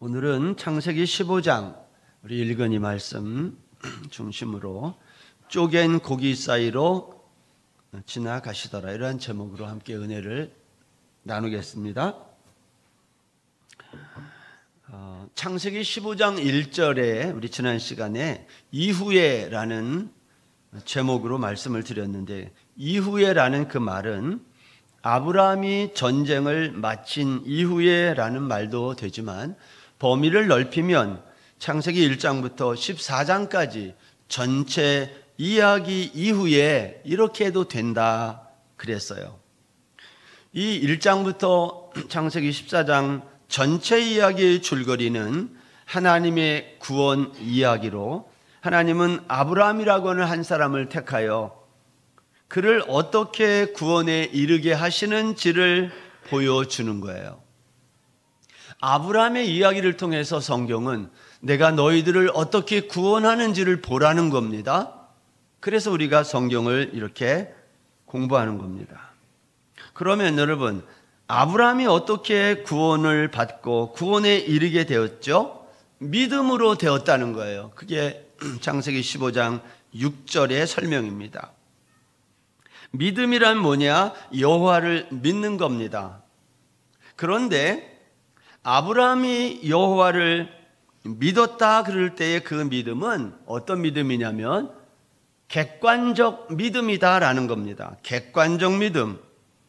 오늘은 창세기 15장 우리 읽은 이 말씀 중심으로 쪼갠 고기 사이로 지나가시더라, 이러한 제목으로 함께 은혜를 나누겠습니다. 창세기 15장 1절에 우리 지난 시간에 이후에 라는 제목으로 말씀을 드렸는데, 이후에 라는 그 말은 아브라함이 전쟁을 마친 이후에 라는 말도 되지만, 범위를 넓히면 창세기 1장부터 14장까지 전체 이야기 이후에 이렇게 해도 된다 그랬어요. 이 1장부터 창세기 14장 전체 이야기의 줄거리는 하나님의 구원 이야기로, 하나님은 아브라함이라고 하는 한 사람을 택하여 그를 어떻게 구원에 이르게 하시는지를 보여주는 거예요. 아브라함의 이야기를 통해서 성경은 내가 너희들을 어떻게 구원하는지를 보라는 겁니다. 그래서 우리가 성경을 이렇게 공부하는 겁니다. 그러면 여러분, 아브라함이 어떻게 구원을 받고 구원에 이르게 되었죠? 믿음으로 되었다는 거예요. 그게 창세기 15장 6절의 설명입니다. 믿음이란 뭐냐? 여호와를 믿는 겁니다. 그런데 아브라함이 여호와를 믿었다 그럴 때의 그 믿음은 어떤 믿음이냐면 객관적 믿음이다라는 겁니다. 객관적 믿음.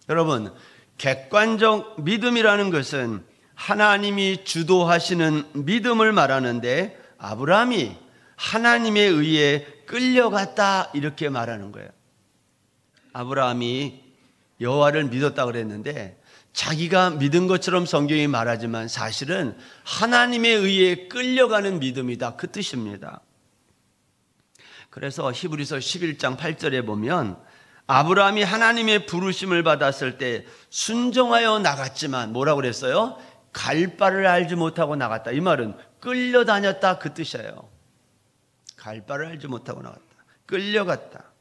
여러분, 객관적 믿음이라는 것은 하나님이 주도하시는 믿음을 말하는데, 아브라함이 하나님에 의해 끌려갔다 이렇게 말하는 거예요. 아브라함이 여호와를 믿었다 그랬는데 자기가 믿은 것처럼 성경이 말하지만 사실은 하나님에 의해 끌려가는 믿음이다, 그 뜻입니다. 그래서 히브리서 11장 8절에 보면 아브라함이 하나님의 부르심을 받았을 때 순종하여 나갔지만 뭐라고 그랬어요? 갈 바를 알지 못하고 나갔다. 이 말은 끌려다녔다, 그 뜻이에요. 갈 바를 알지 못하고 나갔다, 끌려갔다.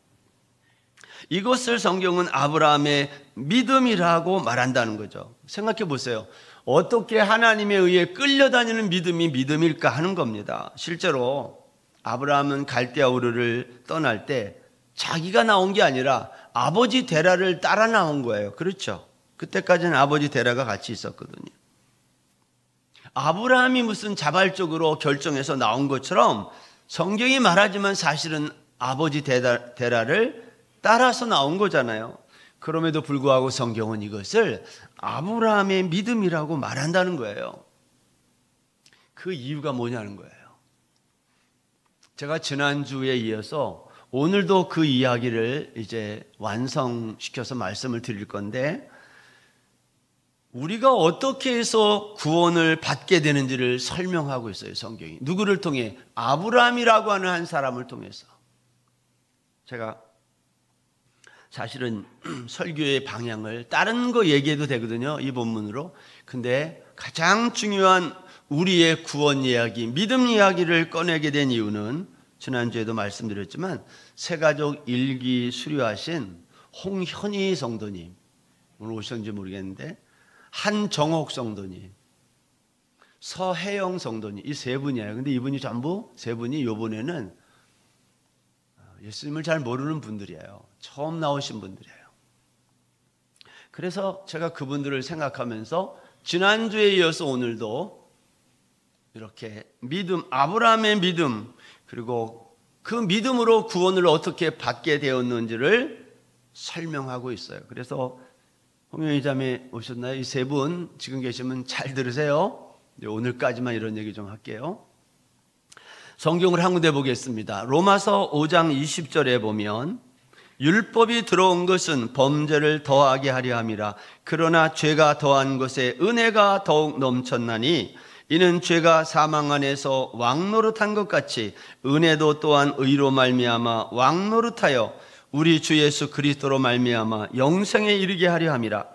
이것을 성경은 아브라함의 믿음이라고 말한다는 거죠. 생각해 보세요. 어떻게 하나님에 의해 끌려다니는 믿음이 믿음일까 하는 겁니다. 실제로 아브라함은 갈대아 우르를 떠날 때 자기가 나온 게 아니라 아버지 데라를 따라 나온 거예요. 그렇죠? 그때까지는 아버지 데라가 같이 있었거든요. 아브라함이 무슨 자발적으로 결정해서 나온 것처럼 성경이 말하지만 사실은 아버지 데라를 따라서 나온 거잖아요. 그럼에도 불구하고 성경은 이것을 아브라함의 믿음이라고 말한다는 거예요. 그 이유가 뭐냐는 거예요. 제가 지난주에 이어서 오늘도 그 이야기를 이제 완성시켜서 말씀을 드릴 건데, 우리가 어떻게 해서 구원을 받게 되는지를 설명하고 있어요, 성경이. 누구를 통해? 아브라함이라고 하는 한 사람을 통해서. 제가 사실은 설교의 방향을 다른 거 얘기해도 되거든요, 이 본문으로. 근데 가장 중요한 우리의 구원 이야기, 믿음 이야기를 꺼내게 된 이유는 지난주에도 말씀드렸지만 새가족 일기 수료하신 홍현희 성도님, 오늘 오셨는지 모르겠는데, 한정옥 성도님, 서혜영 성도님, 이 세 분이에요. 근데 이분이 전부, 세 분이 이번에는 예수님을 잘 모르는 분들이에요. 처음 나오신 분들이에요. 그래서 제가 그분들을 생각하면서 지난주에 이어서 오늘도 이렇게 믿음, 아브라함의 믿음, 그리고 그 믿음으로 구원을 어떻게 받게 되었는지를 설명하고 있어요. 그래서 홍영희 자매 오셨나요? 이 세 분 지금 계시면 잘 들으세요. 오늘까지만 이런 얘기 좀 할게요. 성경을 한 군데 보겠습니다. 로마서 5장 20절에 보면 율법이 들어온 것은 범죄를 더하게 하려 함이라. 그러나 죄가 더한 것에 은혜가 더욱 넘쳤나니 이는 죄가 사망 안에서 왕노릇한 것 같이 은혜도 또한 의로 말미암아 왕노릇하여 우리 주 예수 그리스도로 말미암아 영생에 이르게 하려 함이라.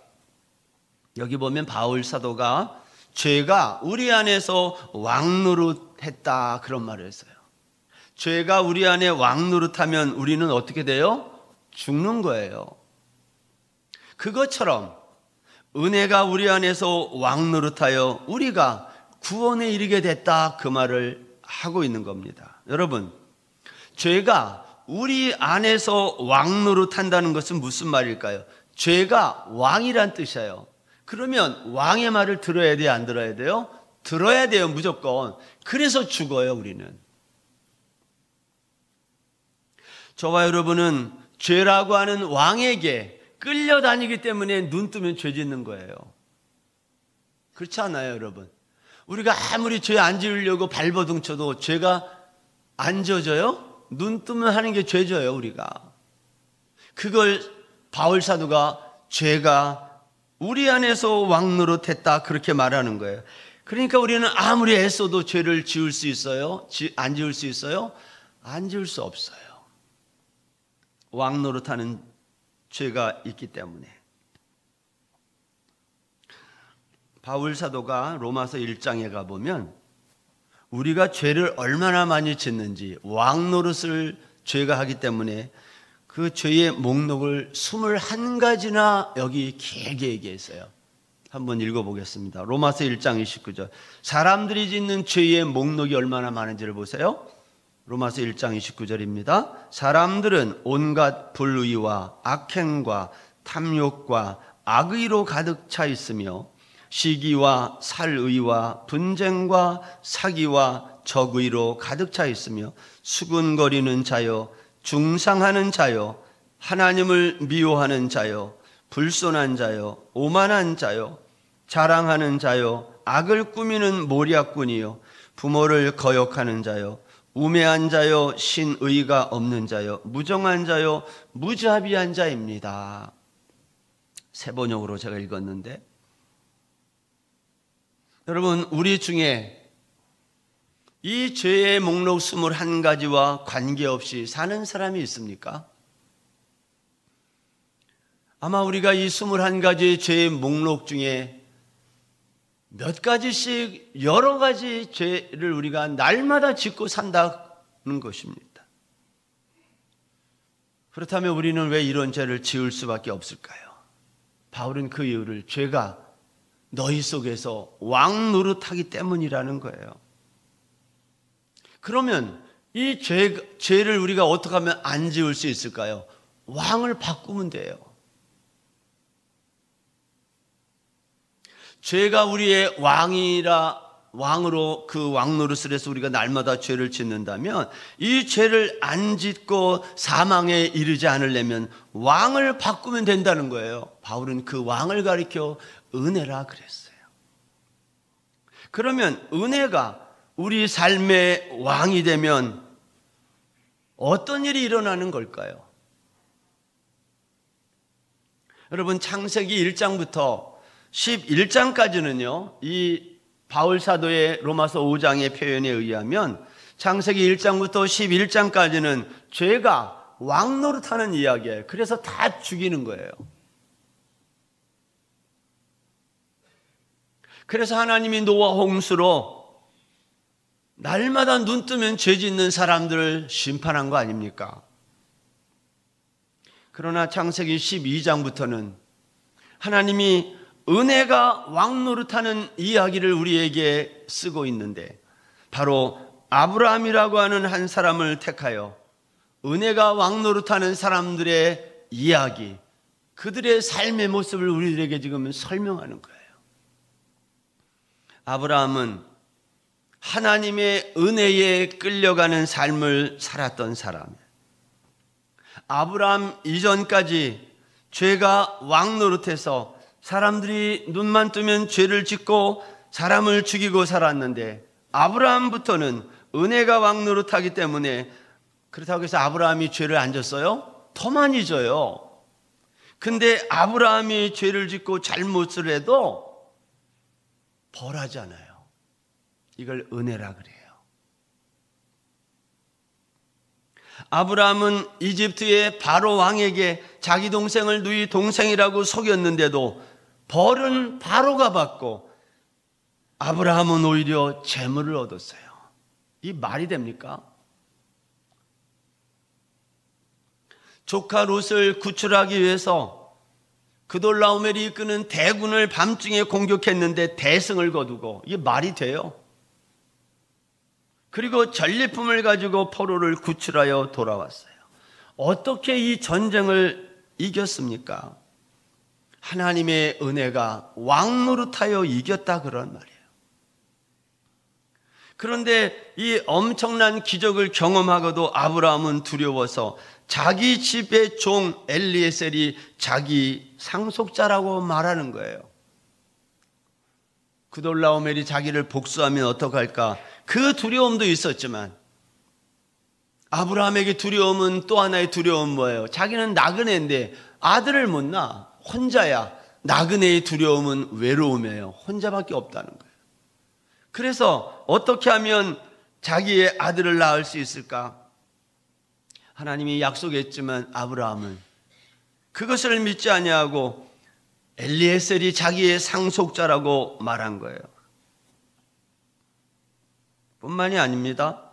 여기 보면 바울 사도가 죄가 우리 안에서 왕노릇했다 그런 말을 했어요. 죄가 우리 안에 왕노릇하면 우리는 어떻게 돼요? 죽는 거예요. 그것처럼 은혜가 우리 안에서 왕노릇하여 우리가 구원에 이르게 됐다, 그 말을 하고 있는 겁니다. 여러분, 죄가 우리 안에서 왕노릇한다는 것은 무슨 말일까요? 죄가 왕이란 뜻이에요. 그러면 왕의 말을 들어야 돼요, 안 들어야 돼요? 들어야 돼요, 무조건. 그래서 죽어요, 우리는. 저와 여러분은 죄라고 하는 왕에게 끌려다니기 때문에 눈 뜨면 죄 짓는 거예요. 그렇지 않아요, 여러분? 우리가 아무리 죄 안 지으려고 발버둥 쳐도 죄가 안 지어져요? 눈 뜨면 하는 게 죄져요, 우리가. 그걸 바울 사도가 죄가 우리 안에서 왕노릇했다, 그렇게 말하는 거예요. 그러니까 우리는 아무리 애써도 죄를 지을 수 있어요? 안 지을 수 있어요? 안 지을 수 없어요. 왕노릇하는 죄가 있기 때문에. 바울 사도가 로마서 1장에 가보면 우리가 죄를 얼마나 많이 짓는지, 왕노릇을 죄가 하기 때문에 그 죄의 목록을 21가지나 여기 길게 얘기했어요. 한번 읽어보겠습니다. 로마서 1장 29절. 사람들이 짓는 죄의 목록이 얼마나 많은지를 보세요. 로마서 1장 29절입니다. 사람들은 온갖 불의와 악행과 탐욕과 악의로 가득 차 있으며 시기와 살의와 분쟁과 사기와 적의로 가득 차 있으며 수군거리는 자여, 중상하는 자여, 하나님을 미워하는 자여, 불손한 자여, 오만한 자여, 자랑하는 자여, 악을 꾸미는 모략꾼이여, 부모를 거역하는 자여, 우매한 자여, 신의가 없는 자여, 무정한 자여, 무자비한 자입니다. 세 번역으로 제가 읽었는데, 여러분, 우리 중에 이 죄의 목록 21가지와 관계없이 사는 사람이 있습니까? 아마 우리가 이 21가지의 죄의 목록 중에 몇 가지씩 여러 가지 죄를 우리가 날마다 짓고 산다는 것입니다. 그렇다면 우리는 왜 이런 죄를 지을 수밖에 없을까요? 바울은 그 이유를 죄가 너희 속에서 왕노릇하기 때문이라는 거예요. 그러면 이 죄를 우리가 어떻게 하면 안 지을 수 있을까요? 왕을 바꾸면 돼요. 죄가 우리의 왕으로 그 왕노릇을 해서 우리가 날마다 죄를 짓는다면 이 죄를 안 짓고 사망에 이르지 않으려면 왕을 바꾸면 된다는 거예요. 바울은 그 왕을 가리켜 은혜라 그랬어요. 그러면 은혜가 우리 삶의 왕이 되면 어떤 일이 일어나는 걸까요? 여러분, 창세기 1장부터 11장까지는요, 이 바울 사도의 로마서 5장의 표현에 의하면 창세기 1장부터 11장까지는 죄가 왕노릇하는 이야기예요. 그래서 다 죽이는 거예요. 그래서 하나님이 노아 홍수로 날마다 눈 뜨면 죄 짓는 사람들을 심판한 거 아닙니까? 그러나 창세기 12장부터는 하나님이 은혜가 왕노릇하는 이야기를 우리에게 쓰고 있는데, 바로 아브라함이라고 하는 한 사람을 택하여 은혜가 왕노릇하는 사람들의 이야기, 그들의 삶의 모습을 우리들에게 지금 설명하는 거예요. 아브라함은 하나님의 은혜에 끌려가는 삶을 살았던 사람이에요. 아브라함 이전까지 죄가 왕노릇해서 사람들이 눈만 뜨면 죄를 짓고 사람을 죽이고 살았는데, 아브라함부터는 은혜가 왕노릇하기 때문에, 그렇다고 해서 아브라함이 죄를 안 졌어요? 더 많이 져요. 근데 아브라함이 죄를 짓고 잘못을 해도 벌하지 않아요. 이걸 은혜라 그래요. 아브라함은 이집트의 바로 왕에게 자기 동생을 누이 동생이라고 속였는데도 벌은 바로가 받고 아브라함은 오히려 재물을 얻었어요. 이 말이 됩니까? 조카 롯을 구출하기 위해서 그돌라오멜이 이끄는 대군을 밤중에 공격했는데 대승을 거두고, 이게 말이 돼요? 그리고 전리품을 가지고 포로를 구출하여 돌아왔어요. 어떻게 이 전쟁을 이겼습니까? 하나님의 은혜가 왕 노릇하여 이겼다, 그런 말이에요. 그런데 이 엄청난 기적을 경험하고도 아브라함은 두려워서 자기 집의 종 엘리에셀이 자기 상속자라고 말하는 거예요. 그돌라오멜이 자기를 복수하면 어떡할까? 그 두려움도 있었지만 아브라함에게 두려움은, 또 하나의 두려움은 뭐예요? 자기는 나그네인데 아들을 못 낳아. 혼자야. 나그네의 두려움은 외로움이에요. 혼자밖에 없다는 거예요. 그래서 어떻게 하면 자기의 아들을 낳을 수 있을까? 하나님이 약속했지만 아브라함은 그것을 믿지 아니하고 엘리에셀이 자기의 상속자라고 말한 거예요. 뿐만이 아닙니다.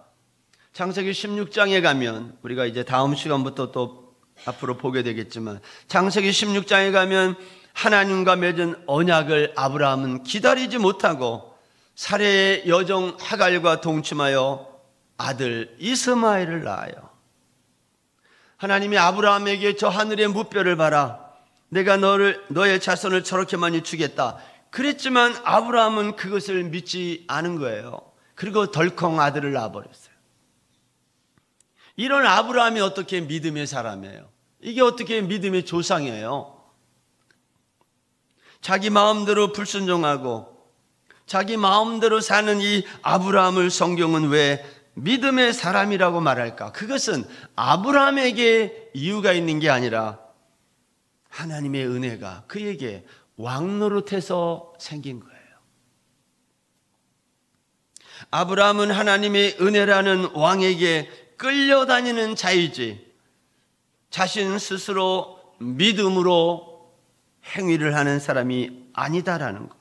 창세기 16장에 가면, 우리가 이제 다음 시간부터 또 앞으로 보게 되겠지만, 창세기 16장에 가면 하나님과 맺은 언약을 아브라함은 기다리지 못하고 사레의 여종 하갈과 동침하여 아들 이스마엘을 낳아요. 하나님이 아브라함에게 저 하늘의 무뼈를 봐라, 내가 너의 자손을 저렇게 많이 주겠다 그랬지만 아브라함은 그것을 믿지 않은 거예요. 그리고 덜컹 아들을 낳아버렸어요. 이런 아브라함이 어떻게 믿음의 사람이에요? 이게 어떻게 믿음의 조상이에요? 자기 마음대로 불순종하고 자기 마음대로 사는 이 아브라함을 성경은 왜 믿음의 사람이라고 말할까? 그것은 아브라함에게 이유가 있는 게 아니라 하나님의 은혜가 그에게 왕 노릇해서 생긴 거예요. 아브라함은 하나님의 은혜라는 왕에게 끌려다니는 자이지 자신 스스로 믿음으로 행위를 하는 사람이 아니다라는 것.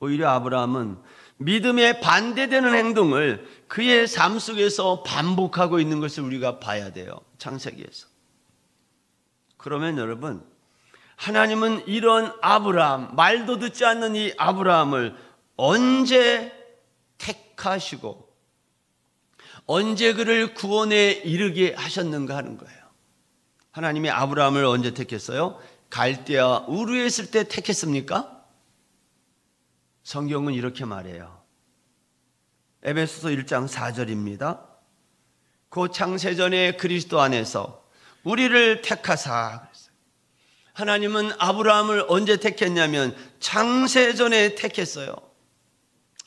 오히려 아브라함은 믿음에 반대되는 행동을 그의 삶 속에서 반복하고 있는 것을 우리가 봐야 돼요. 창세기에서. 그러면 여러분, 하나님은 이런 아브라함, 말도 듣지 않는 이 아브라함을 언제 택하시고 언제 그를 구원에 이르게 하셨는가 하는 거예요. 하나님이 아브라함을 언제 택했어요? 갈대아 우르에 있을 때 택했습니까? 성경은 이렇게 말해요. 에베소서 1장 4절입니다. 그 창세전에 그리스도 안에서 우리를 택하사 그랬어요. 하나님은 아브라함을 언제 택했냐면 창세전에 택했어요.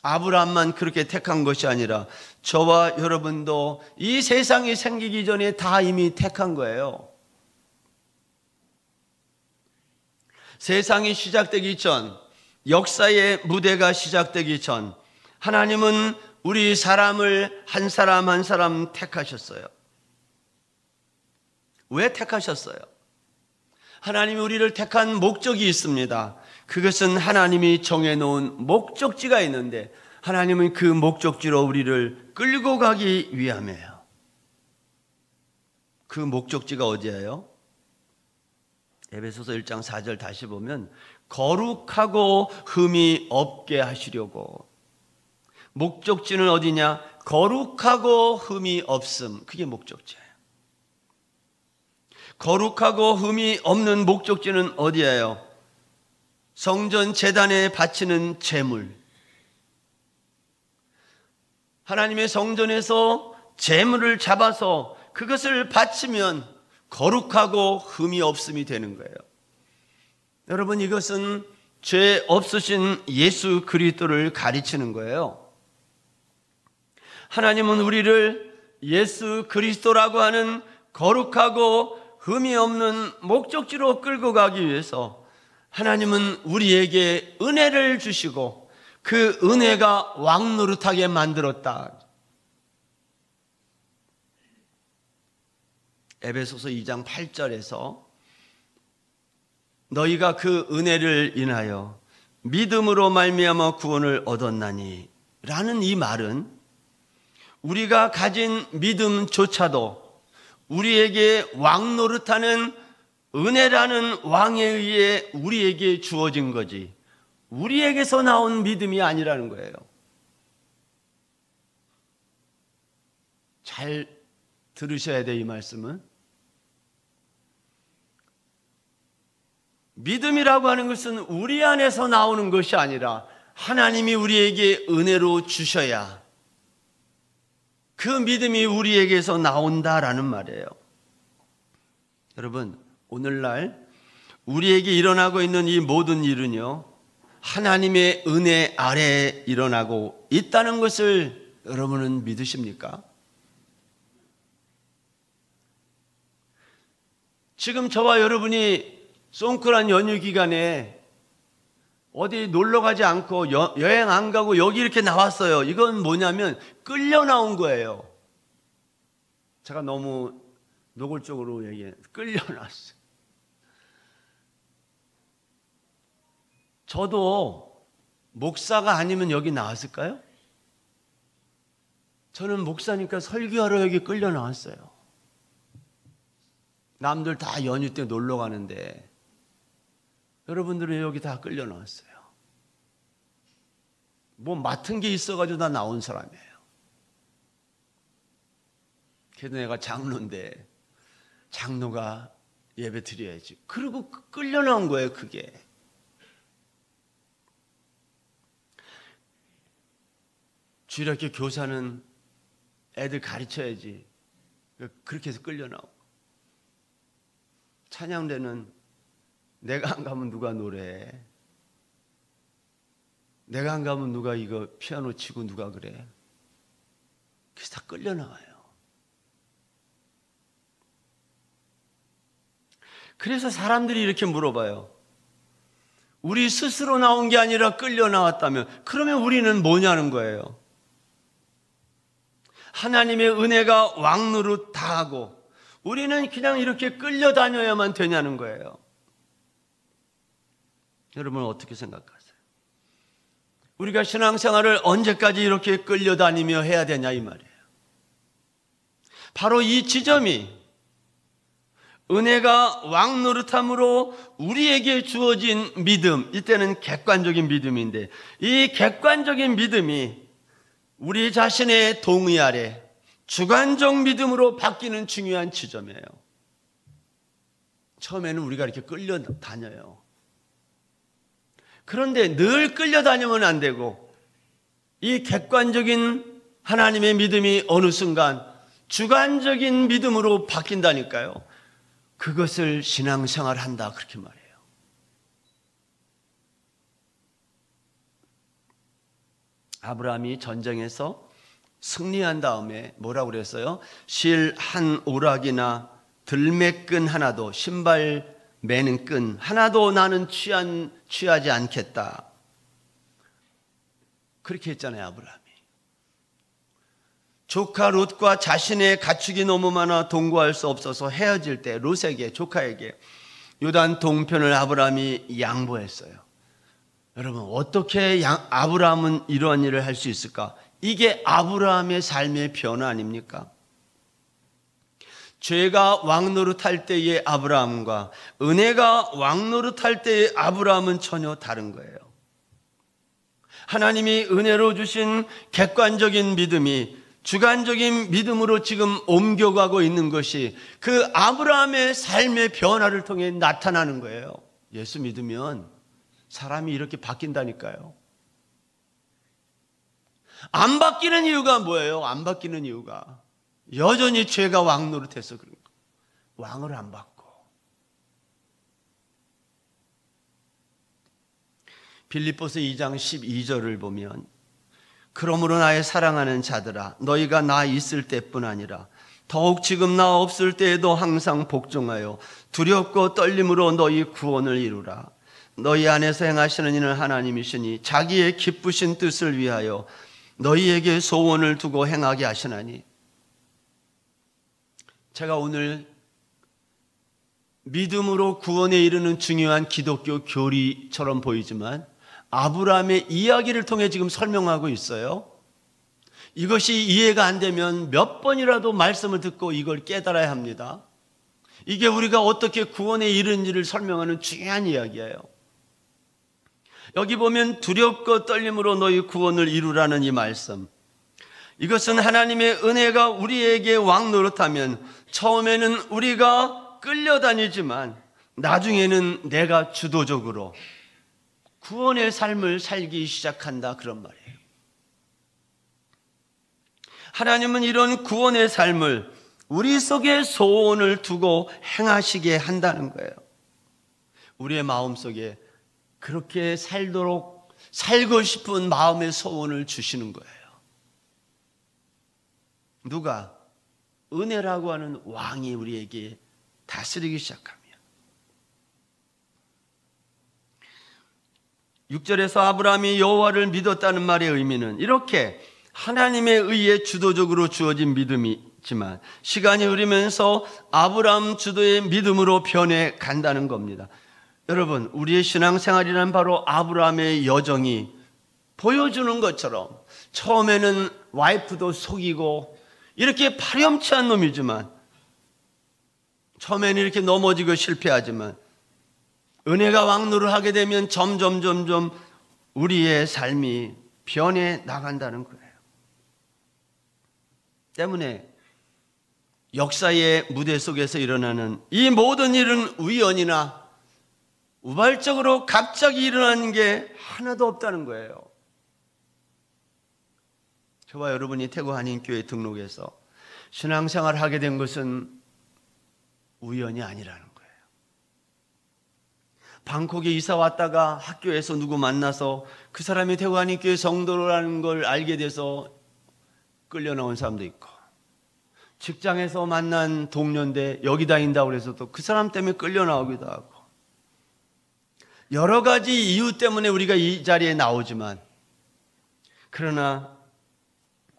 아브라함만 그렇게 택한 것이 아니라 저와 여러분도 이 세상이 생기기 전에 다 이미 택한 거예요. 세상이 시작되기 전, 역사의 무대가 시작되기 전 하나님은 우리 사람을 한 사람 한 사람 택하셨어요. 왜 택하셨어요? 하나님이 우리를 택한 목적이 있습니다. 그것은 하나님이 정해놓은 목적지가 있는데 하나님은 그 목적지로 우리를 끌고 가기 위함이에요. 그 목적지가 어디예요? 에베소서 1장 4절 다시 보면 거룩하고 흠이 없게 하시려고. 목적지는 어디냐? 거룩하고 흠이 없음. 그게 목적지예요. 거룩하고 흠이 없는 목적지는 어디예요? 성전 제단에 바치는 제물. 하나님의 성전에서 제물을 잡아서 그것을 바치면 거룩하고 흠이 없음이 되는 거예요. 여러분, 이것은 죄 없으신 예수 그리스도를 가르치는 거예요. 하나님은 우리를 예수 그리스도라고 하는 거룩하고 흠이 없는 목적지로 끌고 가기 위해서 하나님은 우리에게 은혜를 주시고 그 은혜가 왕 노릇하게 만들었다. 에베소서 2장 8절에서 너희가 그 은혜를 인하여 믿음으로 말미암아 구원을 얻었나니 라는 이 말은 우리가 가진 믿음조차도 우리에게 왕 노릇하는 은혜라는 왕에 의해 우리에게 주어진 거지 우리에게서 나온 믿음이 아니라는 거예요. 잘 들으셔야 돼, 이 말씀은. 믿음이라고 하는 것은 우리 안에서 나오는 것이 아니라 하나님이 우리에게 은혜로 주셔야 그 믿음이 우리에게서 나온다라는 말이에요. 여러분, 오늘날 우리에게 일어나고 있는 이 모든 일은요, 하나님의 은혜 아래에 일어나고 있다는 것을 여러분은 믿으십니까? 지금 저와 여러분이 송크란 연휴 기간에 어디 놀러 가지 않고 여행 안 가고 여기 이렇게 나왔어요. 이건 뭐냐면 끌려 나온 거예요. 제가 너무 노골적으로 얘기해. 끌려 나왔어요. 저도 목사가 아니면 여기 나왔을까요? 저는 목사니까 설교하러 여기 끌려 나왔어요. 남들 다 연휴 때 놀러 가는데 여러분들은 여기 다 끌려 나왔어요. 뭐 맡은 게 있어가지고 다 나온 사람이에요. 그래도 내가 장로인데 장로가 예배 드려야지. 그리고 끌려 나온 거예요, 그게. 주일학교 교사는 애들 가르쳐야지. 그렇게 해서 끌려 나오고. 찬양대는 내가 안 가면 누가 노래해? 내가 안 가면 누가 이거 피아노 치고 누가 그래? 그래서 다 끌려 나와요. 그래서 사람들이 이렇게 물어봐요. 우리 스스로 나온 게 아니라 끌려 나왔다면 그러면 우리는 뭐냐는 거예요. 하나님의 은혜가 왕노릇 다 하고 우리는 그냥 이렇게 끌려다녀야만 되냐는 거예요. 여러분 어떻게 생각하세요? 우리가 신앙생활을 언제까지 이렇게 끌려다니며 해야 되냐 이 말이에요. 바로 이 지점이 은혜가 왕노릇함으로 우리에게 주어진 믿음, 이때는 객관적인 믿음인데 이 객관적인 믿음이 우리 자신의 동의 아래 주관적 믿음으로 바뀌는 중요한 지점이에요. 처음에는 우리가 이렇게 끌려다녀요. 그런데 늘 끌려다니면 안 되고 이 객관적인 하나님의 믿음이 어느 순간 주관적인 믿음으로 바뀐다니까요. 그것을 신앙생활 한다 그렇게 말해요. 아브라함이 전쟁에서 승리한 다음에 뭐라고 그랬어요? 실 한 오락이나 들매끈 하나도 신발 매는 끈 하나도 나는 취하지 않겠다. 그렇게 했잖아요, 아브라함이. 조카 롯과 자신의 가축이 너무 많아 동거할 수 없어서 헤어질 때 롯에게, 조카에게 요단 동편을 아브라함이 양보했어요. 여러분 어떻게 아브라함은 이러한 일을 할 수 있을까? 이게 아브라함의 삶의 변화 아닙니까? 죄가 왕노릇할 때의 아브라함과 은혜가 왕노릇할 때의 아브라함은 전혀 다른 거예요. 하나님이 은혜로 주신 객관적인 믿음이 주관적인 믿음으로 지금 옮겨가고 있는 것이 그 아브라함의 삶의 변화를 통해 나타나는 거예요. 예수 믿으면 사람이 이렇게 바뀐다니까요. 안 바뀌는 이유가 뭐예요? 안 바뀌는 이유가 여전히 죄가 왕노릇해서 그런 거예요. 왕을 안 받고. 빌립보서 2장 12절을 보면 그러므로 나의 사랑하는 자들아 너희가 나 있을 때뿐 아니라 더욱 지금 나 없을 때에도 항상 복종하여 두렵고 떨림으로 너희 구원을 이루라. 너희 안에서 행하시는 이는 하나님이시니 자기의 기쁘신 뜻을 위하여 너희에게 소원을 두고 행하게 하시나니. 제가 오늘 믿음으로 구원에 이르는 중요한 기독교 교리처럼 보이지만 아브라함의 이야기를 통해 지금 설명하고 있어요. 이것이 이해가 안 되면 몇 번이라도 말씀을 듣고 이걸 깨달아야 합니다. 이게 우리가 어떻게 구원에 이르는지를 설명하는 중요한 이야기예요. 여기 보면 두렵고 떨림으로 너희 구원을 이루라는 이 말씀, 이것은 하나님의 은혜가 우리에게 왕노릇하면 처음에는 우리가 끌려다니지만 나중에는 내가 주도적으로 구원의 삶을 살기 시작한다, 그런 말이에요. 하나님은 이런 구원의 삶을 우리 속에 소원을 두고 행하시게 한다는 거예요. 우리의 마음속에 그렇게 살고 싶은 마음의 소원을 주시는 거예요. 누가? 은혜라고 하는 왕이 우리에게 다스리기 시작하면. 6절에서 아브라함이 여호와를 믿었다는 말의 의미는 이렇게 하나님에 의해 주도적으로 주어진 믿음이지만 시간이 흐르면서 아브라함 주도의 믿음으로 변해 간다는 겁니다. 여러분, 우리의 신앙생활이란 바로 아브라함의 여정이 보여주는 것처럼 처음에는 와이프도 속이고 이렇게 파렴치한 놈이지만, 처음에는 이렇게 넘어지고 실패하지만 은혜가 왕노를 하게 되면 점점 우리의 삶이 변해 나간다는 거예요. 때문에 역사의 무대 속에서 일어나는 이 모든 일은 우연이나 우발적으로 갑자기 일어나는 게 하나도 없다는 거예요. 저와 여러분이 태국 한인교회 등록해서 신앙생활을 하게 된 것은 우연이 아니라는 거예요. 방콕에 이사 왔다가 학교에서 누구 만나서 그 사람이 태국 한인교회 성도라는 걸 알게 돼서 끌려 나온 사람도 있고, 직장에서 만난 동료인데 여기 다닌다고 그래서 또 그 사람 때문에 끌려 나오기도 하고, 여러 가지 이유 때문에 우리가 이 자리에 나오지만, 그러나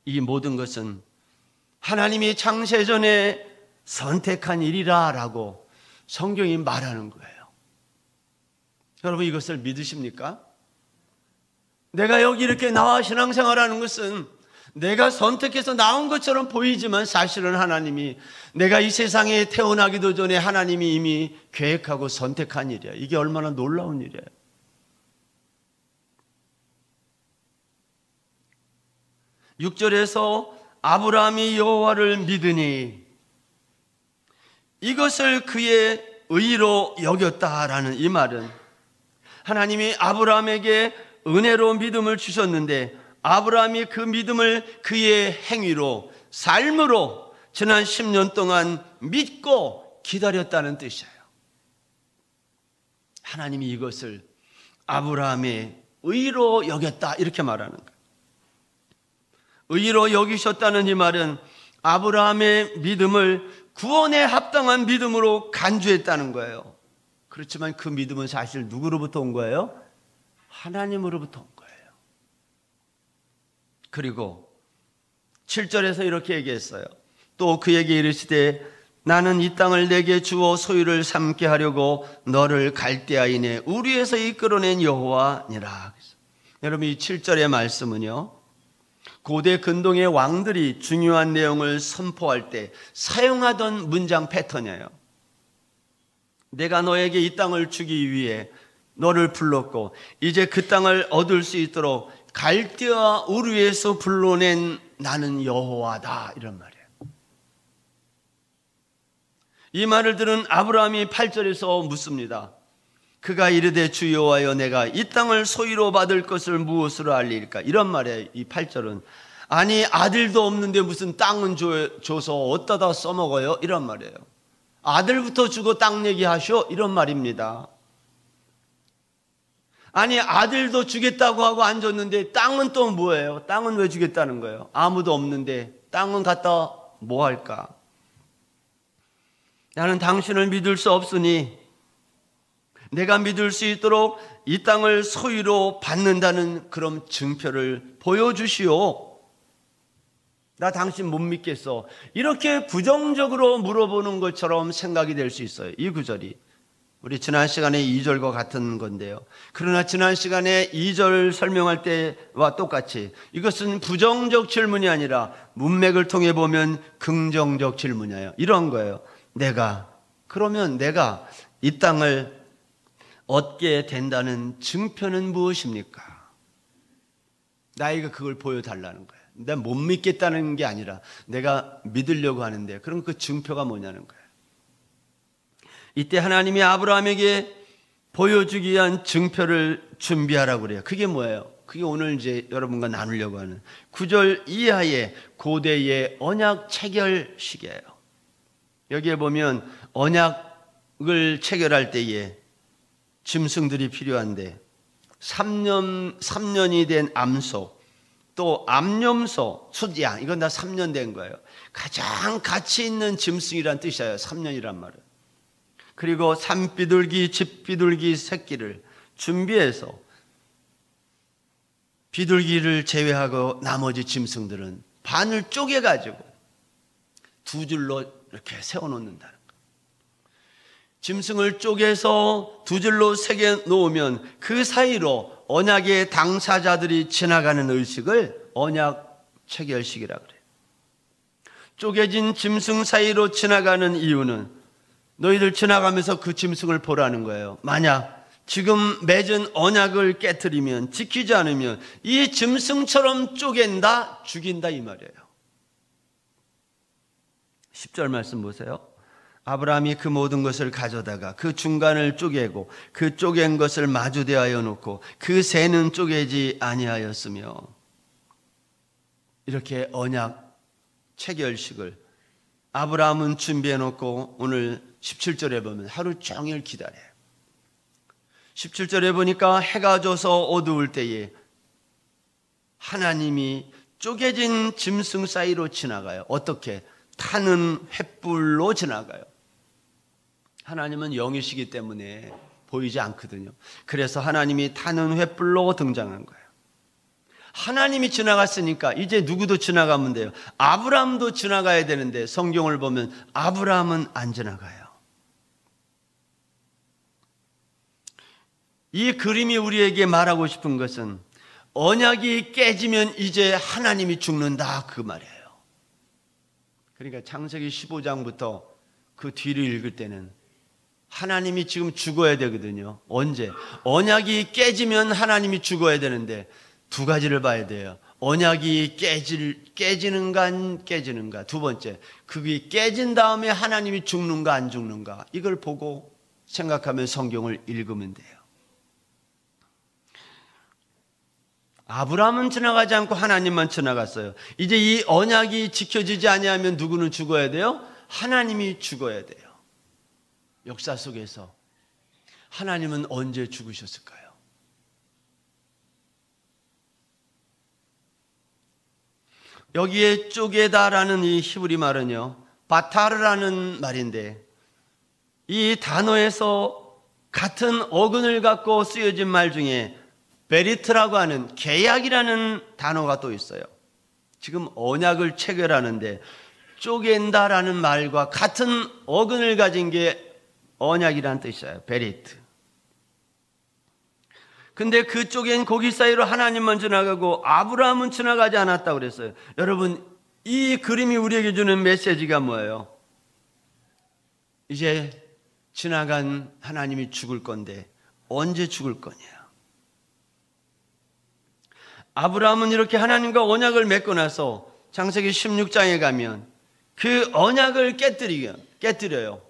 이 모든 것은 하나님이 창세전에 선택한 일이라라고 성경이 말하는 거예요. 여러분, 이것을 믿으십니까? 내가 여기 이렇게 나와 신앙생활하는 것은 내가 선택해서 나온 것처럼 보이지만 사실은 하나님이, 내가 이 세상에 태어나기도 전에 하나님이 이미 계획하고 선택한 일이야. 이게 얼마나 놀라운 일이에요. (6절에서) 아브라함이 여호와를 믿으니 이것을 그의 의로 여겼다라는 이 말은, 하나님이 아브라함에게 은혜로 믿음을 주셨는데 아브라함이 그 믿음을 그의 행위로, 삶으로 지난 10년 동안 믿고 기다렸다는 뜻이에요. 하나님이 이것을 아브라함의 의로 여겼다, 이렇게 말하는 거예요. 의로 여기셨다는 이 말은 아브라함의 믿음을 구원에 합당한 믿음으로 간주했다는 거예요. 그렇지만 그 믿음은 사실 누구로부터 온 거예요? 하나님으로부터 온 거예요. 그리고 7절에서 이렇게 얘기했어요. 또 그에게 이르시되 나는 이 땅을 내게 주어 소유를 삼게 하려고 너를 갈대아인의 우리에서 이끌어낸 여호와니라. 여러분, 이 7절의 말씀은요, 고대 근동의 왕들이 중요한 내용을 선포할 때 사용하던 문장 패턴이에요. 내가 너에게 이 땅을 주기 위해 너를 불렀고 이제 그 땅을 얻을 수 있도록 갈대아 우르에서 불러낸 나는 여호와다, 이런 말이에요. 이 말을 들은 아브라함이 8절에서 묻습니다. 그가 이르되 주 여호와여, 내가 이 땅을 소유로 받을 것을 무엇으로 알리일까? 이런 말이에요. 이 8절은 아니 아들도 없는데 무슨 땅은 줘서 어디다 써먹어요? 이런 말이에요. 아들부터 주고 땅 얘기하셔? 이런 말입니다. 아니 아들도 주겠다고 하고 안 줬는데 땅은 또 뭐예요? 땅은 왜 주겠다는 거예요? 아무도 없는데 땅은 갖다 뭐 할까? 나는 당신을 믿을 수 없으니 내가 믿을 수 있도록 이 땅을 소유로 받는다는 그런 증표를 보여주시오. 나 당신 못 믿겠어. 이렇게 부정적으로 물어보는 것처럼 생각이 될 수 있어요. 이 구절이 우리 지난 시간에 2절과 같은 건데요. 그러나 지난 시간에 2절 설명할 때와 똑같이 이것은 부정적 질문이 아니라 문맥을 통해 보면 긍정적 질문이에요. 이런 거예요. 내가 그러면 내가 이 땅을 얻게 된다는 증표는 무엇입니까? 나에게 그걸 보여달라는 거예요. 내가 못 믿겠다는 게 아니라 내가 믿으려고 하는데, 그럼 그 증표가 뭐냐는 거예요. 이때 하나님이 아브라함에게 보여주기 위한 증표를 준비하라고 그래요. 그게 뭐예요? 그게 오늘 이제 여러분과 나누려고 하는 9절 이하의 고대의 언약 체결식이에요. 여기에 보면 언약을 체결할 때에 짐승들이 필요한데 3년이 된 암소, 또 암염소, 숫양, 이건 다 3년 된 거예요. 가장 가치 있는 짐승이란 뜻이에요. 3년이란 말은. 그리고 산비둘기, 집비둘기 새끼를 준비해서 비둘기를 제외하고 나머지 짐승들은 반을 쪼개가지고 두 줄로 이렇게 세워놓는다는 거예요. 짐승을 쪼개서 두 줄로 새겨 놓으면 그 사이로 언약의 당사자들이 지나가는 의식을 언약 체결식이라 그래요. 쪼개진 짐승 사이로 지나가는 이유는 너희들 지나가면서 그 짐승을 보라는 거예요. 만약 지금 맺은 언약을 깨트리면, 지키지 않으면 이 짐승처럼 쪼갠다, 죽인다 이 말이에요. 10절 말씀 보세요. 아브라함이 그 모든 것을 가져다가 그 중간을 쪼개고 그 쪼갠 것을 마주 대하여 놓고 그 새는 쪼개지 아니하였으며, 이렇게 언약 체결식을 아브라함은 준비해 놓고 오늘 17절에 보면 하루 종일 기다려요. 17절에 보니까 해가 져서 어두울 때에 하나님이 쪼개진 짐승 사이로 지나가요. 어떻게? 타는 횃불로 지나가요. 하나님은 영이시기 때문에 보이지 않거든요. 그래서 하나님이 타는 횃불로 등장한 거예요. 하나님이 지나갔으니까 이제 누구도 지나가면 돼요. 아브라함도 지나가야 되는데 성경을 보면 아브라함은 안 지나가요. 이 그림이 우리에게 말하고 싶은 것은 언약이 깨지면 이제 하나님이 죽는다 그 말이에요. 그러니까 창세기 15장부터 그 뒤를 읽을 때는 하나님이 지금 죽어야 되거든요. 언제? 언약이 깨지면 하나님이 죽어야 되는데 두 가지를 봐야 돼요. 언약이 깨지는가 안 깨지는가. 두 번째, 그게 깨진 다음에 하나님이 죽는가 안 죽는가. 이걸 보고 생각하면 성경을 읽으면 돼요. 아브라함은 지나가지 않고 하나님만 지나갔어요. 이제 이 언약이 지켜지지 아니하면 누구는 죽어야 돼요? 하나님이 죽어야 돼요. 역사 속에서 하나님은 언제 죽으셨을까요? 여기에 쪼개다라는 이 히브리 말은요, 바타르라는 말인데 이 단어에서 같은 어근을 갖고 쓰여진 말 중에 베리트라고 하는 계약이라는 단어가 또 있어요. 지금 언약을 체결하는데 쪼갠다라는 말과 같은 어근을 가진 게 언약이라는 뜻이에요. 베리트. 근데 그 쪼갠 고기 사이로 하나님만 지나가고 아브라함은 지나가지 않았다고 그랬어요. 여러분, 이 그림이 우리에게 주는 메시지가 뭐예요? 이제 지나간 하나님이 죽을 건데 언제 죽을 거냐? 아브라함은 이렇게 하나님과 언약을 맺고 나서 창세기 16장에 가면 그 언약을 깨뜨려요.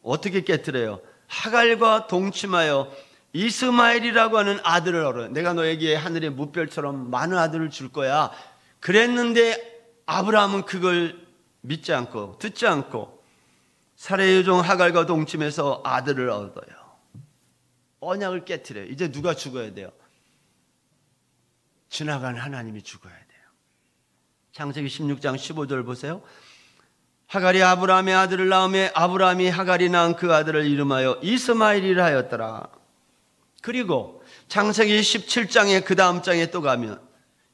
어떻게 깨뜨려요? 하갈과 동침하여 이스마엘이라고 하는 아들을 얻어요. 내가 너에게 하늘의 무별처럼 많은 아들을 줄 거야. 그랬는데 아브라함은 그걸 믿지 않고 듣지 않고 사레의 종 하갈과 동침해서 아들을 얻어요. 언약을 깨뜨려요. 이제 누가 죽어야 돼요? 지나간 하나님이 죽어야 돼요. 창세기 16장 15절 보세요. 하갈이 아브라함의 아들을 낳으며 아브라함이 하갈이 낳은 그 아들을 이름하여 이스마엘이라 하였더라. 그리고 창세기 17장의 그 다음 장에 또 가면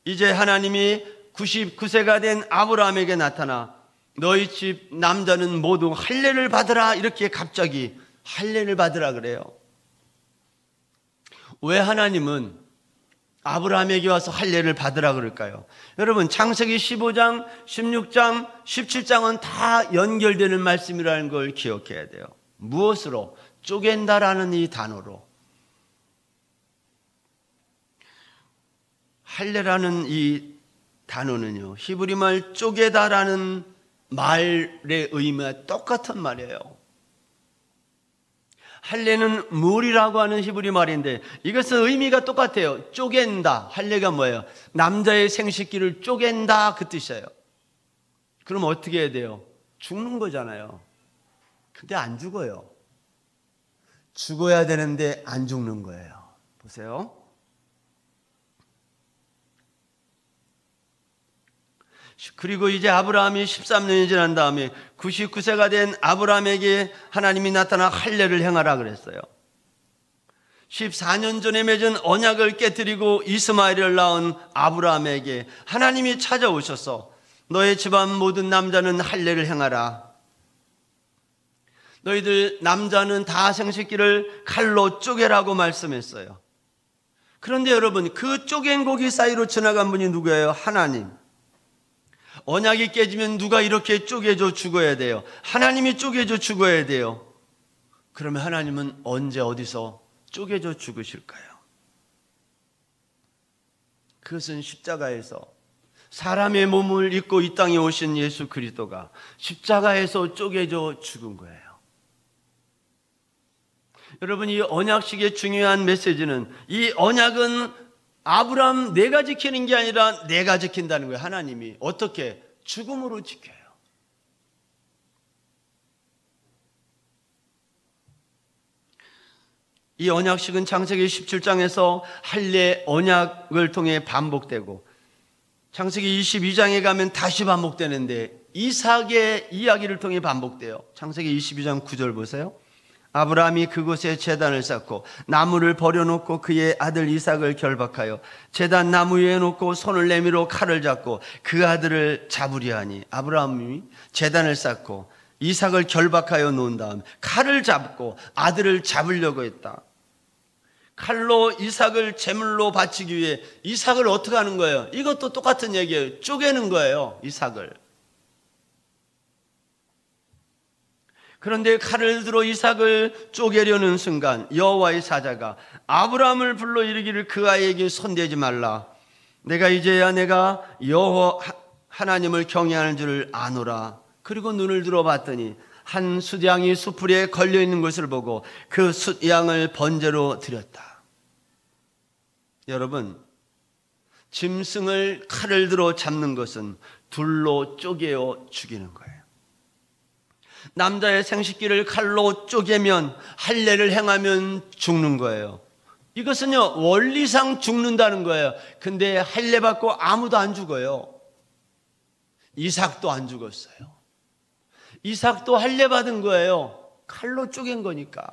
이제 하나님이 99세가 된 아브라함에게 나타나 너희 집 남자는 모두 할례를 받으라, 이렇게 갑자기 할례를 받으라 그래요. 왜 하나님은 아브라함에게 와서 할례를 받으라 그럴까요? 여러분, 창세기 15장, 16장, 17장은 다 연결되는 말씀이라는 걸 기억해야 돼요. 무엇으로? 쪼갠다라는 이 단어로. 할례라는 이 단어는요, 히브리 말 쪼개다라는 말의 의미와 똑같은 말이에요. 할례는 물이라고 하는 히브리 말인데 이것은 의미가 똑같아요. 쪼갠다. 할례가 뭐예요? 남자의 생식기를 쪼갠다, 그 뜻이에요. 그럼 어떻게 해야 돼요? 죽는 거잖아요. 근데 안 죽어요. 죽어야 되는데 안 죽는 거예요. 보세요. 그리고 이제 아브라함이 13년이 지난 다음에 99세가 된 아브라함에게 하나님이 나타나 할례를 행하라 그랬어요. 14년 전에 맺은 언약을 깨뜨리고 이스마엘을 낳은 아브라함에게 하나님이 찾아오셔서 너의 집안 모든 남자는 할례를 행하라. 너희들 남자는 다 생식기를 칼로 쪼개라고 말씀했어요. 그런데 여러분, 그 쪼갠 고기 사이로 지나간 분이 누구예요? 하나님. 언약이 깨지면 누가 이렇게 쪼개져 죽어야 돼요? 하나님이 쪼개져 죽어야 돼요. 그러면 하나님은 언제 어디서 쪼개져 죽으실까요? 그것은 십자가에서 사람의 몸을 입고 이 땅에 오신 예수 그리스도가 십자가에서 쪼개져 죽은 거예요. 여러분, 이 언약식의 중요한 메시지는, 이 언약은 아브라함 내가 지키는 게 아니라 내가 지킨다는 거예요. 하나님이. 어떻게? 죽음으로 지켜요. 이 언약식은 창세기 17장에서 할례 언약을 통해 반복되고, 창세기 22장에 가면 다시 반복되는데 이삭의 이야기를 통해 반복돼요. 창세기 22장 9절 보세요. 아브라함이 그곳에 제단을 쌓고 나무를 버려놓고 그의 아들 이삭을 결박하여 제단 나무 위에 놓고 손을 내밀어 칼을 잡고 그 아들을 잡으려 하니, 아브라함이 제단을 쌓고 이삭을 결박하여 놓은 다음 칼을 잡고 아들을 잡으려고 했다. 칼로 이삭을 제물로 바치기 위해 이삭을 어떻게 하는 거예요? 이것도 똑같은 얘기예요. 쪼개는 거예요, 이삭을. 그런데 칼을 들어 이삭을 쪼개려는 순간 여호와의 사자가 아브라함을 불러 이르기를 그 아이에게 손대지 말라. 내가 이제야 내가 여호와 하나님을 경외하는 줄을 아노라. 그리고 눈을 들어봤더니 한 숫양이 수풀에 걸려있는 것을 보고 그 숫양을 번제로 드렸다. 여러분, 짐승을 칼을 들어 잡는 것은 둘로 쪼개어 죽이는 거예요. 남자의 생식기를 칼로 쪼개면, 할례를 행하면 죽는 거예요. 이것은요, 원리상 죽는다는 거예요. 근데 할례 받고 아무도 안 죽어요. 이삭도 안 죽었어요. 이삭도 할례 받은 거예요. 칼로 쪼갠 거니까,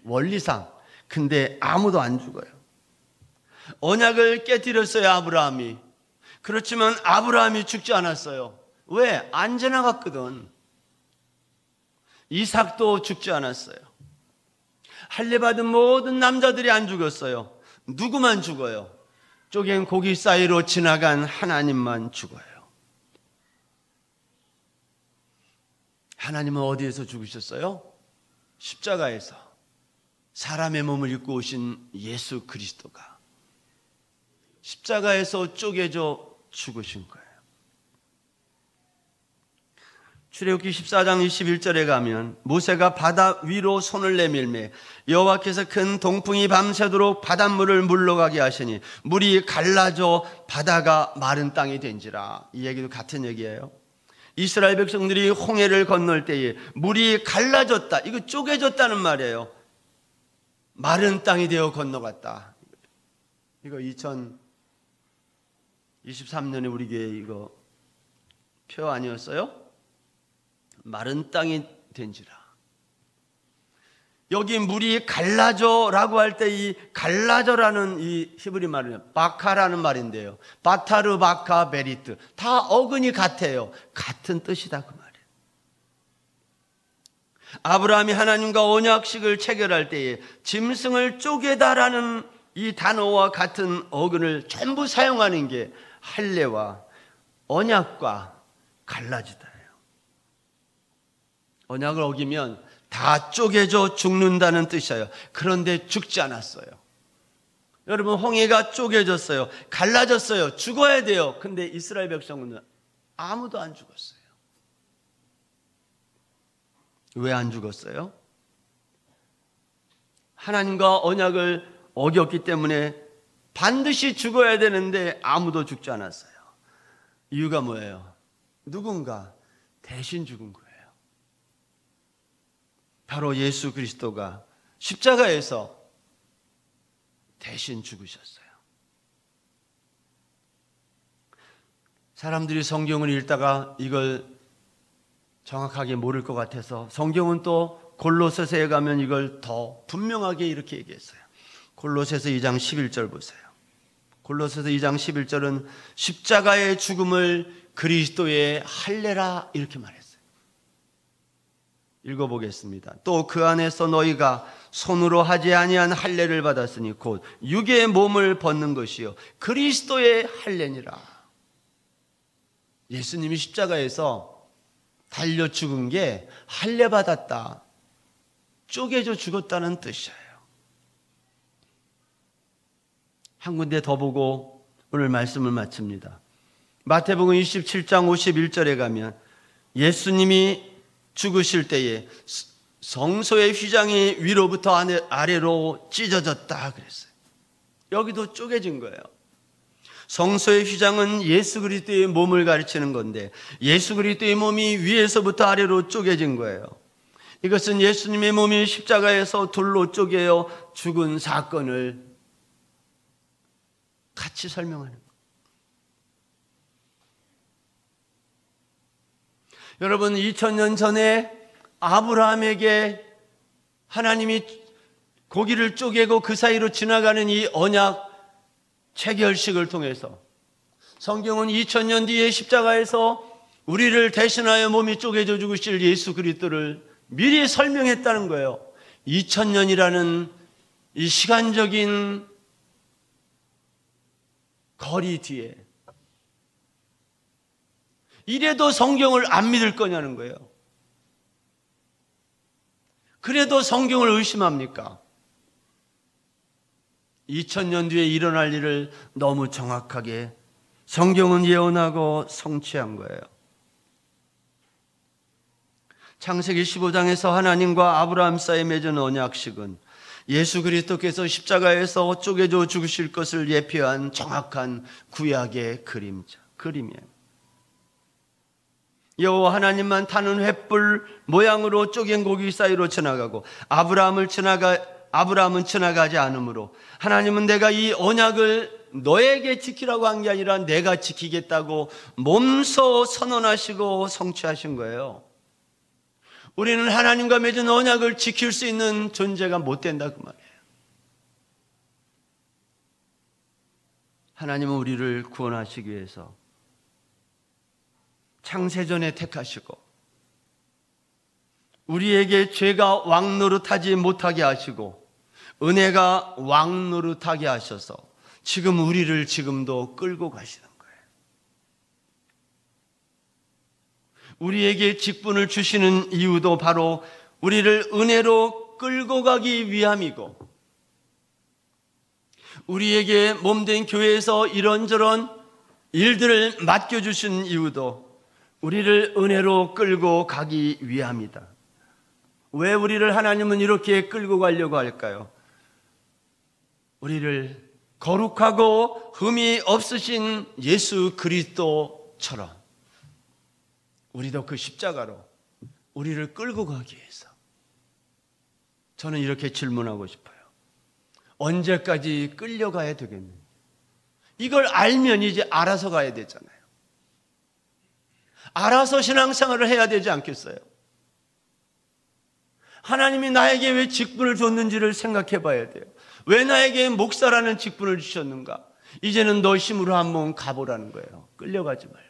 원리상. 근데 아무도 안 죽어요. 언약을 깨뜨렸어요, 아브라함이. 그렇지만 아브라함이 죽지 않았어요. 왜? 안 지나갔거든. 이삭도 죽지 않았어요. 할례 받은 모든 남자들이 안 죽었어요. 누구만 죽어요? 쪼갠 고기 사이로 지나간 하나님만 죽어요. 하나님은 어디에서 죽으셨어요? 십자가에서. 사람의 몸을 입고 오신 예수 그리스도가 십자가에서 쪼개져 죽으신 거예요. 출애굽기 14장 21절에 가면 모세가 바다 위로 손을 내밀매 여호와께서 큰 동풍이 밤새도록 바닷물을 물러가게 하시니 물이 갈라져 바다가 마른 땅이 된지라. 이 얘기도 같은 얘기예요. 이스라엘 백성들이 홍해를 건널 때에 물이 갈라졌다, 이거 쪼개졌다는 말이에요. 마른 땅이 되어 건너갔다. 이거 2023년에 우리 교회 이거 표 아니었어요? 마른 땅이 된지라. 여기 물이 갈라져라고 할 때 이 갈라져라는 이 히브리 말은 바카라는 말인데요. 바타르, 바카, 베리트 다 어근이 같아요. 같은 뜻이다 그 말이에요. 아브라함이 하나님과 언약식을 체결할 때에 짐승을 쪼개다라는 이 단어와 같은 어근을 전부 사용하는 게 할례와 언약과 갈라지다. 언약을 어기면 다 쪼개져 죽는다는 뜻이에요. 그런데 죽지 않았어요. 여러분, 홍해가 쪼개졌어요. 갈라졌어요. 죽어야 돼요. 근데 이스라엘 백성은 아무도 안 죽었어요. 왜 안 죽었어요? 하나님과 언약을 어겼기 때문에 반드시 죽어야 되는데 아무도 죽지 않았어요. 이유가 뭐예요? 누군가 대신 죽은 거예요. 바로 예수 그리스도가 십자가에서 대신 죽으셨어요. 사람들이 성경을 읽다가 이걸 정확하게 모를 것 같아서 성경은 또 골로새서에 가면 이걸 더 분명하게 이렇게 얘기했어요. 골로새서 2장 11절 보세요. 골로새서 2장 11절은 십자가의 죽음을 그리스도의 할례라 이렇게 말했어요. 읽어보겠습니다. 또 그 안에서 너희가 손으로 하지 아니한 할례를 받았으니 곧 육의 몸을 벗는 것이요 그리스도의 할례니라. 예수님이 십자가에서 달려 죽은 게 할례 받았다, 쪼개져 죽었다는 뜻이에요. 한 군데 더 보고 오늘 말씀을 마칩니다. 마태복음 27장 51절에 가면 예수님이 죽으실 때에 성소의 휘장이 위로부터 아래로 찢어졌다 그랬어요. 여기도 쪼개진 거예요. 성소의 휘장은 예수 그리스도의 몸을 가르치는 건데 예수 그리스도의 몸이 위에서부터 아래로 쪼개진 거예요. 이것은 예수님의 몸이 십자가에서 둘로 쪼개어 죽은 사건을 같이 설명하는 거예요. 여러분, 2000년 전에 아브라함에게 하나님이 고기를 쪼개고 그 사이로 지나가는 이 언약 체결식을 통해서 성경은 2000년 뒤에 십자가에서 우리를 대신하여 몸이 쪼개져 죽으실 예수 그리스도를 미리 설명했다는 거예요. 2000년이라는 이 시간적인 거리 뒤에 이래도 성경을 안 믿을 거냐는 거예요. 그래도 성경을 의심합니까? 2000년 뒤에 일어날 일을 너무 정확하게 성경은 예언하고 성취한 거예요. 창세기 15장에서 하나님과 아브라함 사이에 맺은 언약식은 예수 그리스도께서 십자가에서 쪼개져 죽으실 것을 예표한 정확한 구약의 그림이에요. 여호와 하나님만 타는 횃불 모양으로 쪼갠 고기 사이로 지나가고 아브라함은 지나가지 않으므로 하나님은 내가 이 언약을 너에게 지키라고 한 게 아니라 내가 지키겠다고 몸소 선언하시고 성취하신 거예요. 우리는 하나님과 맺은 언약을 지킬 수 있는 존재가 못 된다 그 말이에요. 하나님은 우리를 구원하시기 위해서 창세전에 택하시고 우리에게 죄가 왕노릇하지 못하게 하시고 은혜가 왕노릇하게 하셔서 지금 우리를 지금도 끌고 가시는 거예요. 우리에게 직분을 주시는 이유도 바로 우리를 은혜로 끌고 가기 위함이고 우리에게 몸된 교회에서 이런저런 일들을 맡겨주신 이유도 우리를 은혜로 끌고 가기 위함이다. 왜 우리를 하나님은 이렇게 끌고 가려고 할까요? 우리를 거룩하고 흠이 없으신 예수 그리스도처럼 우리도 그 십자가로 우리를 끌고 가기 위해서. 저는 이렇게 질문하고 싶어요. 언제까지 끌려가야 되겠느냐? 이걸 알면 이제 알아서 가야 되잖아요. 알아서 신앙생활을 해야 되지 않겠어요? 하나님이 나에게 왜 직분을 줬는지를 생각해 봐야 돼요. 왜 나에게 목사라는 직분을 주셨는가? 이제는 너 힘으로 한번 가보라는 거예요. 끌려가지 말고.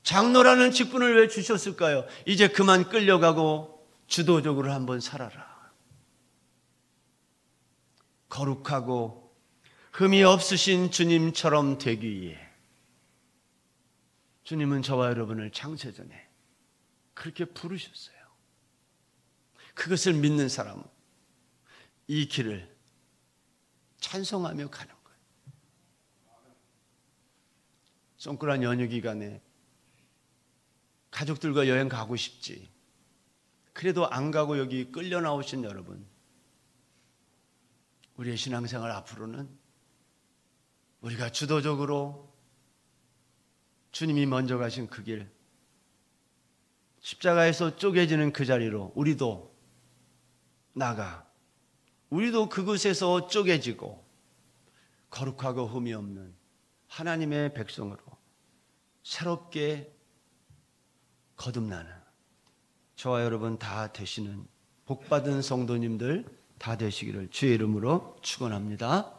장로라는 직분을 왜 주셨을까요? 이제 그만 끌려가고 주도적으로 한번 살아라. 거룩하고 흠이 없으신 주님처럼 되기 위해 주님은 저와 여러분을 창세전에 그렇게 부르셨어요. 그것을 믿는 사람은 이 길을 찬송하며 가는 거예요. 송크란 연휴 기간에 가족들과 여행 가고 싶지. 그래도 안 가고 여기 끌려 나오신 여러분, 우리의 신앙생활 앞으로는 우리가 주도적으로 주님이 먼저 가신 그 길, 십자가에서 쪼개지는 그 자리로 우리도 나가, 우리도 그곳에서 쪼개지고 거룩하고 흠이 없는 하나님의 백성으로 새롭게 거듭나는 저와 여러분 다 되시는 복받은 성도님들 다 되시기를 주의 이름으로 축원합니다.